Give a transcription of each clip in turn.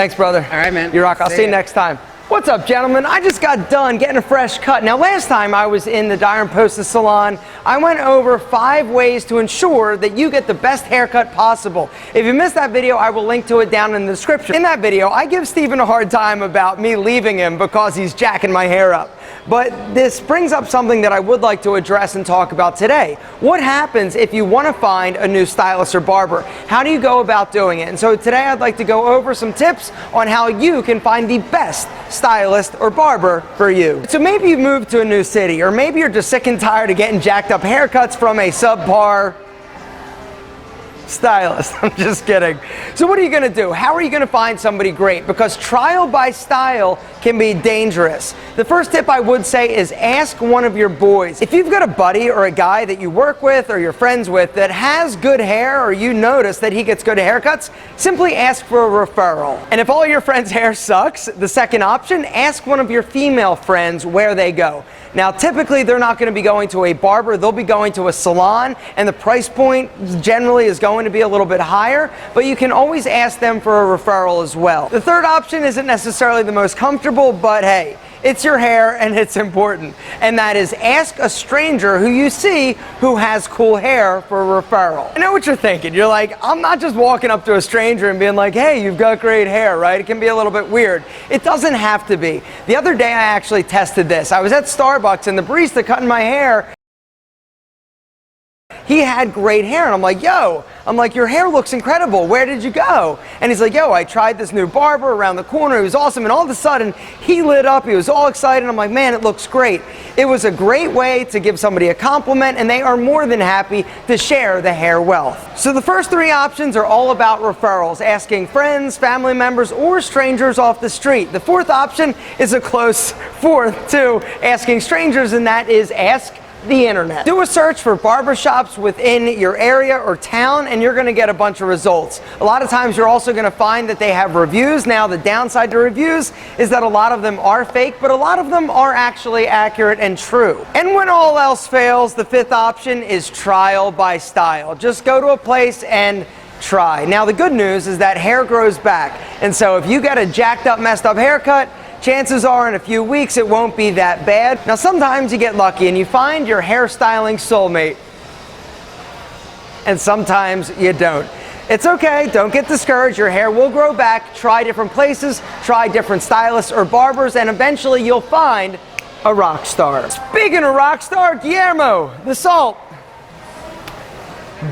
Thanks, brother. All right, man. You rock. I'll see you next time. What's up, gentlemen? I just got done getting a fresh cut. Now, last time I was in the Dyer & Posta salon, I went over 5 ways to ensure that you get the best haircut possible. If you missed that video, I will link to it down in the description. In that video, I give Steven a hard time about me leaving him because he's jacking my hair up. But this brings up something that I would like to address and talk about today. What happens if you want to find a new stylist or barber? How do you go about doing it? And so today I'd like to go over some tips on how you can find the best stylist or barber for you. So maybe you moved to a new city, or maybe you're just sick and tired of getting jacked up haircuts from a subpar stylist. I'm just kidding. So what are you going to do? How are you going to find somebody great? Because trial by style can be dangerous. The first tip I would say is ask one of your boys. If you've got a buddy or a guy that you work with or you're friends with that has good hair, or you notice that he gets good haircuts, simply ask for a referral. And if all your friends' hair sucks, the second option, ask one of your female friends where they go. Now, typically, they're not going to be going to a barber. They'll be going to a salon, and the price point generally is going to be a little bit higher, but you can always ask them for a referral as well. The third option isn't necessarily the most comfortable, but hey, it's your hair and it's important. And that is ask a stranger who you see who has cool hair for a referral. I know what you're thinking. You're like, I'm not just walking up to a stranger and being like, hey, you've got great hair, right? It can be a little bit weird. It doesn't have to be. The other day I actually tested this. I was at Starbucks and the barista cutting my hair, he had great hair, and I'm like, your hair looks incredible. Where did you go? And he's like, I tried this new barber around the corner. It was awesome. And all of a sudden, he lit up. He was all excited. I'm like, man, it looks great. It was a great way to give somebody a compliment, and they are more than happy to share the hair wealth. So the first 3 options are all about referrals, asking friends, family members, or strangers off the street. The 4th option is a close 4th to asking strangers, and that is ask the internet. Do a search for barbershops within your area or town, and you're going to get a bunch of results. A lot of times you're also going to find that they have reviews. Now, the downside to reviews is that a lot of them are fake, but a lot of them are actually accurate and true. And when all else fails, the 5th option is trial by style. Just go to a place and try. Now, the good news is that hair grows back, and so if you get a jacked up, messed up haircut, chances are in a few weeks it won't be that bad. Now, sometimes you get lucky and you find your hairstyling soulmate, and sometimes you don't. It's okay, don't get discouraged. Your hair will grow back. Try different places, try different stylists or barbers, and eventually you'll find a rock star. Speaking of rock star, Guillermo, the Salt.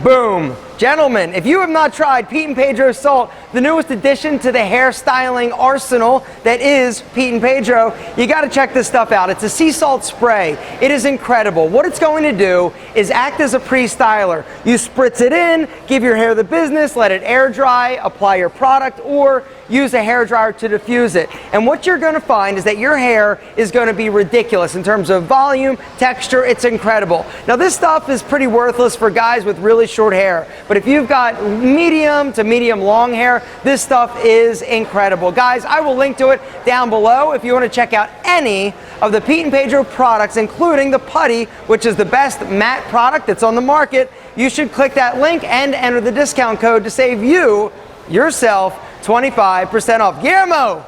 Boom. Gentlemen, if you have not tried Pete and Pedro's Salt, the newest addition to the hairstyling arsenal that is Pete and Pedro, you got to check this stuff out. It's a sea salt spray. It is incredible. What it's going to do is act as a pre-styler. You spritz it in, give your hair the business, let it air dry, apply your product, or use a hair dryer to diffuse it. And what you're going to find is that your hair is going to be ridiculous in terms of volume, texture. It's incredible. Now, this stuff is pretty worthless for guys with really short hair. But if you've got medium to medium long hair, this stuff is incredible. Guys, I will link to it down below if you want to check out any of the Pete and Pedro products, including the putty, which is the best matte product that's on the market. You should click that link and enter the discount code to save yourself 25% off. Guillermo!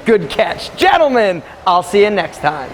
Good catch. Gentlemen, I'll see you next time.